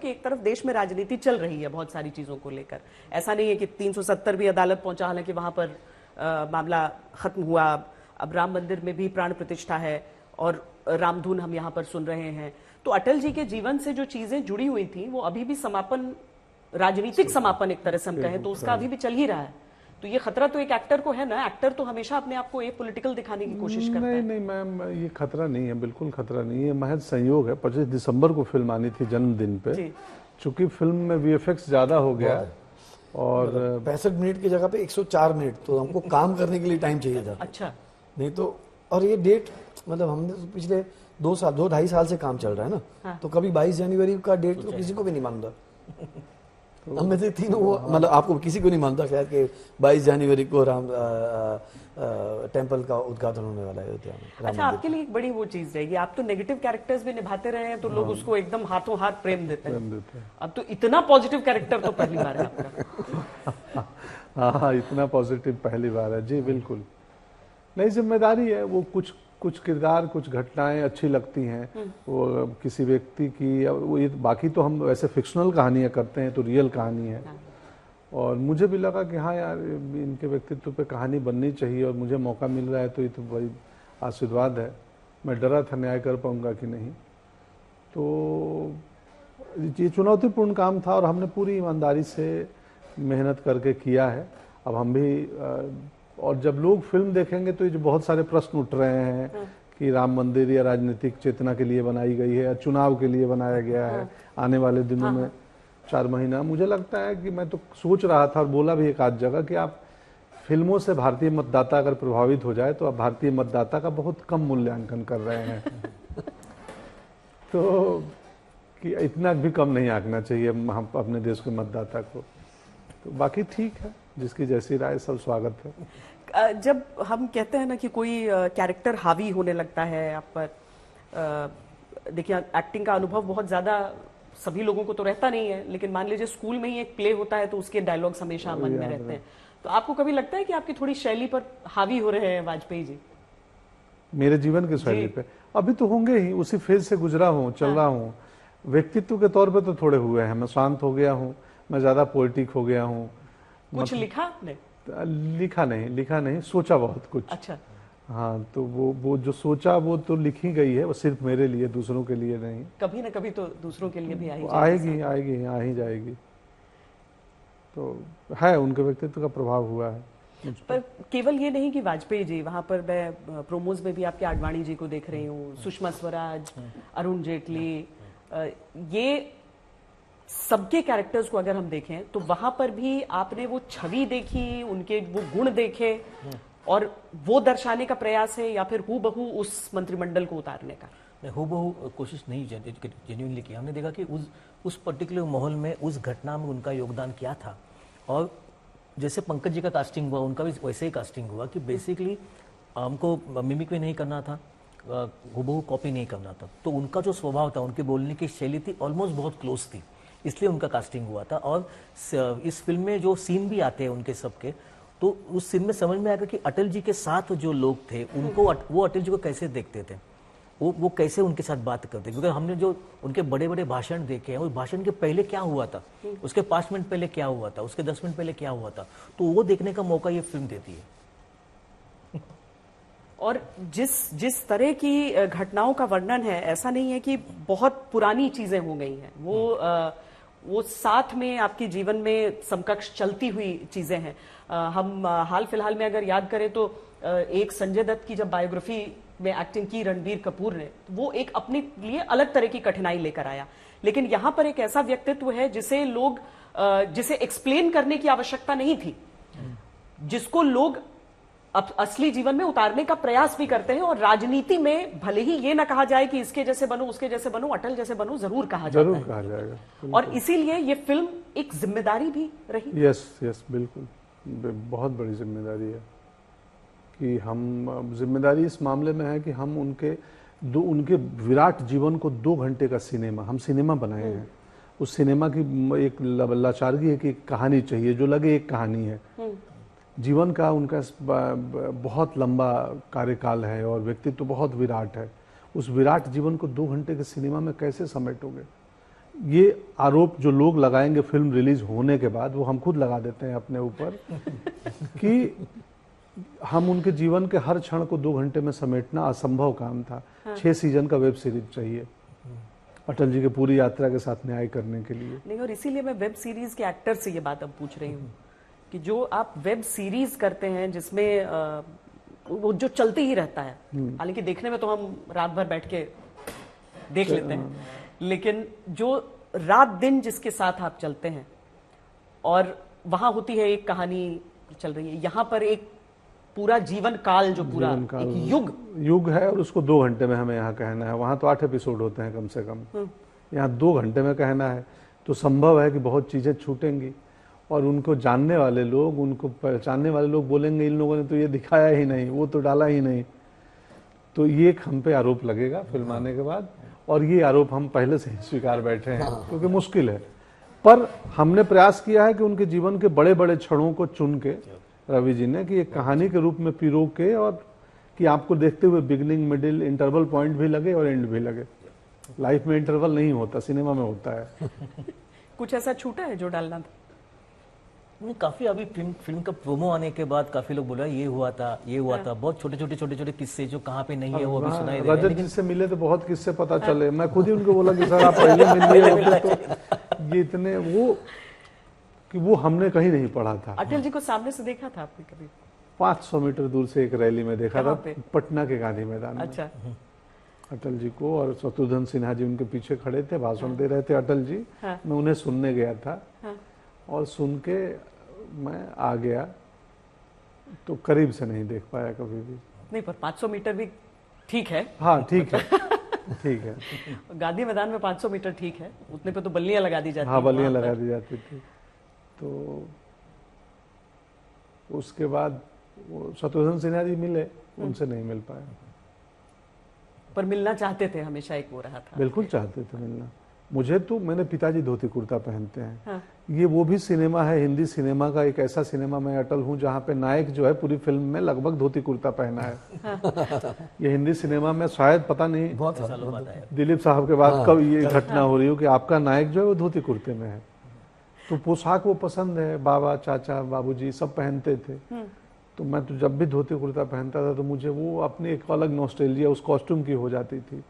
कि एक तरफ देश में राजनीति चल रही है बहुत सारी चीजों को लेकर, ऐसा नहीं है कि 370 भी अदालत पहुंचा, हालांकि वहां पर मामला खत्म हुआ। अब राम मंदिर में भी प्राण प्रतिष्ठा है और रामधुन हम यहाँ पर सुन रहे हैं। तो अटल जी के जीवन से जो चीजें जुड़ी हुई थी वो अभी भी समापन, राजनीतिक समापन एक तरह से हम कहें तो उसका अभी भी चल ही रहा है। तो ये खतरा तो एक एक्टर को है ना, एक्टर तो हमेशा अपने आप को एक पॉलिटिकल दिखाने की कोशिश करता है। नहीं मैम, ये खतरा नहीं है, बिल्कुल खतरा नहीं है, महज संयोग है। 25 दिसंबर को फिल्म आनी थी जन्मदिन पे, चूंकि फिल्म में वीएफएक्स ज्यादा हो गया और 65 मिनट की जगह पे 104 मिनट, तो हमको काम करने के लिए टाइम चाहिए था। अच्छा, नहीं तो और ये डेट मतलब हमने पिछले 2-2.5 साल से काम चल रहा है ना। हाँ। तो कभी 22 जनवरी का डेट तो किसी को भी नहीं मानता। हम में से तीनों वो मतलब आपको किसी को नहीं मानता खैर कि 22 जनवरी को राम टेम्पल का उद्घाटन होने वाला है अयोध्या में। अच्छा, आपके लिए एक बड़ी वो चीज रहेगी, आप तो नेगेटिव कैरेक्टर्स भी निभाते रहे हैं तो लोग उसको एकदम हाथों हाथ प्रेम देते हैं। अब तो इतना पॉजिटिव कैरेक्टर तो पहली बार है आपका। हाँ, इतना पॉजिटिव पहली बार है जी, बिल्कुल। नहीं, जिम्मेदारी है वो, कुछ किरदार, कुछ घटनाएं अच्छी लगती हैं वो किसी व्यक्ति की, वो ये बाकी तो हम वैसे फिक्शनल कहानियां करते हैं तो रियल कहानी है। और मुझे भी लगा कि हाँ यार, इनके व्यक्तित्व पे कहानी बननी चाहिए और मुझे मौका मिल रहा है तो ये तो बड़ी आशीर्वाद है। मैं डरा था न्याय कर पाऊंगा कि नहीं, तो ये चुनौतीपूर्ण काम था और हमने पूरी ईमानदारी से मेहनत करके किया है। अब हम भी और जब लोग फिल्म देखेंगे तो ये जो बहुत सारे प्रश्न उठ रहे हैं कि राम मंदिर या राजनीतिक चेतना के लिए बनाई गई है या चुनाव के लिए बनाया गया है आने वाले दिनों में 4 महीना, मुझे लगता है कि मैं तो सोच रहा था और बोला भी एक आध जगह कि आप फिल्मों से भारतीय मतदाता अगर प्रभावित हो जाए तो आप भारतीय मतदाता का बहुत कम मूल्यांकन कर रहे हैं। तो कि इतना भी कम नहीं आंकना चाहिए हम अपने देश के मतदाता को। तो बाकी ठीक है, जिसकी जैसी राय, सब स्वागत है। जब हम कहते हैं ना कि कोई कैरेक्टर हावी होने लगता है आप पर, देखिए एक्टिंग का अनुभव बहुत ज्यादा सभी लोगों को तो रहता नहीं है, लेकिन मान लीजिए स्कूल में ही एक प्ले होता है तो उसके डायलॉग्स हमेशा मन में रहते हैं। तो आपको कभी लगता है कि आपकी थोड़ी शैली पर हावी हो रहे हैं वाजपेयी जी? मेरे जीवन की शैली पे अभी तो होंगे ही, उसी फेज से गुजरा हूँ, चल रहा हूँ। व्यक्तित्व के तौर पे तो थोड़े हुए हैं, मैं शांत हो गया हूँ, मैं ज्यादा पोएटिक हो गया हूँ। कुछ लिखा नहीं? लिखा नहीं, सोचा बहुत कुछ। अच्छा। हाँ, तो वो जो सोचा वो तो लिखी गई है, वो सिर्फ मेरे लिए, दूसरों के लिए नहीं। कभी ना कभी तो दूसरों के लिए भी आएगी, आ ही जाएगी। तो है, उनके व्यक्तित्व का प्रभाव हुआ है। पर केवल ये नहीं कि वाजपेयी जी, वहां पर मैं प्रोमोज में भी आपके आडवाणी जी को देख रही हूँ, सुषमा स्वराज, अरुण जेटली, ये सबके कैरेक्टर्स को अगर हम देखें तो वहां पर भी आपने वो छवि देखी, उनके वो गुण देखे और वो दर्शाने का प्रयास है, या फिर हूबहू उस मंत्रिमंडल को उतारने का? हूबहू कोशिश नहीं जेन्युइनली की। हमने देखा कि उस पर्टिकुलर माहौल में, उस घटना में उनका योगदान क्या था। और जैसे पंकज जी का कास्टिंग हुआ, उनका भी वैसे ही कास्टिंग हुआ कि बेसिकली हमको मिमिक भी नहीं करना था, हूबहू कॉपी नहीं करना था। तो उनका जो स्वभाव था, उनके बोलने की शैली थी, ऑलमोस्ट बहुत क्लोज थी, इसलिए उनका कास्टिंग हुआ था। और इस फिल्म में जो सीन भी आते हैं उनके सबके, तो उस सीन में समझ में आएगा कि अटल जी के साथ जो लोग थे उनको, वो अटल जी को कैसे देखते थे, वो कैसे उनके साथ बात करते। क्योंकि हमने जो उनके बड़े बड़े भाषण देखे हैं, उस भाषण के पहले क्या हुआ था, उसके 5 मिनट पहले क्या हुआ था, उसके 10 मिनट पहले क्या हुआ था, तो वो देखने का मौका ये फिल्म देती है। और जिस तरह की घटनाओं का वर्णन है, ऐसा नहीं है कि बहुत पुरानी चीजें हो गई हैं, वो साथ में आपके जीवन में समकक्ष चलती हुई चीजें हैं। हम हाल फिलहाल में अगर याद करें तो एक संजय दत्त की जब बायोग्राफी में एक्टिंग की रणबीर कपूर ने, वो एक अपने लिए अलग तरह की कठिनाई लेकर आया। लेकिन यहां पर एक ऐसा व्यक्तित्व है जिसे एक्सप्लेन करने की आवश्यकता नहीं थी, जिसको लोग अब असली जीवन में उतारने का प्रयास भी करते हैं। और राजनीति में भले ही ये ना कहा जाए कि इसके जैसे बनो, उसके जैसे बनो, अटल जैसे बनो, जरूर कहा जाएगा। और इसीलिए ये फिल्म एक जिम्मेदारी भी रही। यस, बिल्कुल, बहुत बड़ी जिम्मेदारी है कि हम, जिम्मेदारी इस मामले में है कि हम उनके विराट जीवन को 2 घंटे का सिनेमा, हम सिनेमा बनाए हैं। उस सिनेमा की एक लाचारगी है कि एक कहानी चाहिए जो लगे एक कहानी है। जीवन का उनका बहुत लंबा कार्यकाल है और व्यक्तित्व तो बहुत विराट है। उस विराट जीवन को 2 घंटे के सिनेमा में कैसे समेटोगे? ये आरोप जो लोग लगाएंगे फिल्म रिलीज होने के बाद, वो हम खुद लगा देते हैं अपने ऊपर कि हम उनके जीवन के हर क्षण को 2 घंटे में समेटना असंभव काम था। 6 सीजन का वेब सीरीज चाहिए अटल जी के पूरी यात्रा के साथ न्याय करने के लिए। नहीं, और इसीलिए मैं वेब सीरीज के एक्टर से ये बात अब पूछ रही हूँ कि जो आप वेब सीरीज करते हैं जिसमें वो जो चलते ही रहता है, हालांकि देखने में तो हम रात भर बैठ के देख लेते हैं, लेकिन जो रात दिन जिसके साथ आप चलते हैं और वहां होती है एक कहानी चल रही है, यहाँ पर एक पूरा जीवन काल जो पूरा एक युग है और उसको 2 घंटे में हमें यहाँ कहना है। वहां तो 8 एपिसोड होते हैं कम से कम, यहाँ 2 घंटे में कहना है तो संभव है कि बहुत चीजें छूटेंगी और उनको जानने वाले लोग, उनको पहचानने वाले लोग बोलेंगे इन लोगों ने तो ये दिखाया ही नहीं, वो तो डाला ही नहीं। तो ये एक हम पे आरोप लगेगा फिल्म आने के बाद, और ये आरोप हम पहले से ही स्वीकार बैठे हैं क्योंकि मुश्किल है। पर हमने प्रयास किया है कि उनके जीवन के बड़े बड़े क्षणों को चुन के रवि जी ने कि एक कहानी के रूप में पिरो के, और कि आपको देखते हुए बिगिनिंग मिडिल इंटरवल पॉइंट भी लगे और एंड भी लगे। लाइफ में इंटरवल नहीं होता, सिनेमा में होता है। कुछ ऐसा छूटा है जो डालना था? नहीं, काफी अभी फिल्म का प्रोमो आने के बाद काफी लोग बोला ये हुआ था, ये हुआ था, बहुत छोटे छोटे किस्से जो कहाँ पे नहीं है वो अभी सुनाई दे रहे हैं। रजत जी से मिले तो बहुत किस्से पता चले। मैं खुद ही उनको बोला कि सर आप पहले मिल लिए होते तो ये इतने वो कि वो हमने कहीं नहीं पढ़ा था। अटल जी को सामने से देखा था आपने कभी? 500 मीटर दूर से एक रैली में देखा था, पटना के गांधी मैदान में। अच्छा। अटल जी को, और शत्रुघ्न सिन्हा जी उनके पीछे खड़े थे, भाषण दे रहे थे अटल जी। मैं उन्हें सुनने गया था और सुन के मैं आ गया, तो करीब से नहीं देख पाया कभी भी। नहीं, पर 500 मीटर भी ठीक है। हाँ ठीक है, ठीक है। गांधी मैदान में 500 मीटर ठीक है, उतने पे तो बल्लियां लगा दी जाती। हाँ, बल्लियां लगा दी जाती थी। तो उसके बाद वो शत्रुघ्न सिन्हा जी मिले, उनसे नहीं मिल पाया। पर मिलना चाहते थे, हमेशा एक वो रहा था। बिल्कुल चाहते थे मिलना। मुझे तो, मैंने पिताजी धोती कुर्ता पहनते हैं। ये वो भी सिनेमा है, हिंदी सिनेमा का एक ऐसा सिनेमा मैं अटल हूँ जहाँ पे नायक जो है पूरी फिल्म में लगभग धोती कुर्ता पहना है। ये हिंदी सिनेमा में शायद पता नहीं बहुत सालों बाद आया। दिलीप साहब के बाद कब ये घटना हो रही हो कि आपका नायक जो है वो धोती कुर्ते में है। तो पोशाक वो पसंद है, बाबा चाचा बाबूजी सब पहनते थे। तो मैं तो जब भी धोती कुर्ता पहनता था तो मुझे वो अपनी एक अलग नॉस्टैल्जिया उस कॉस्ट्यूम की हो जाती थी।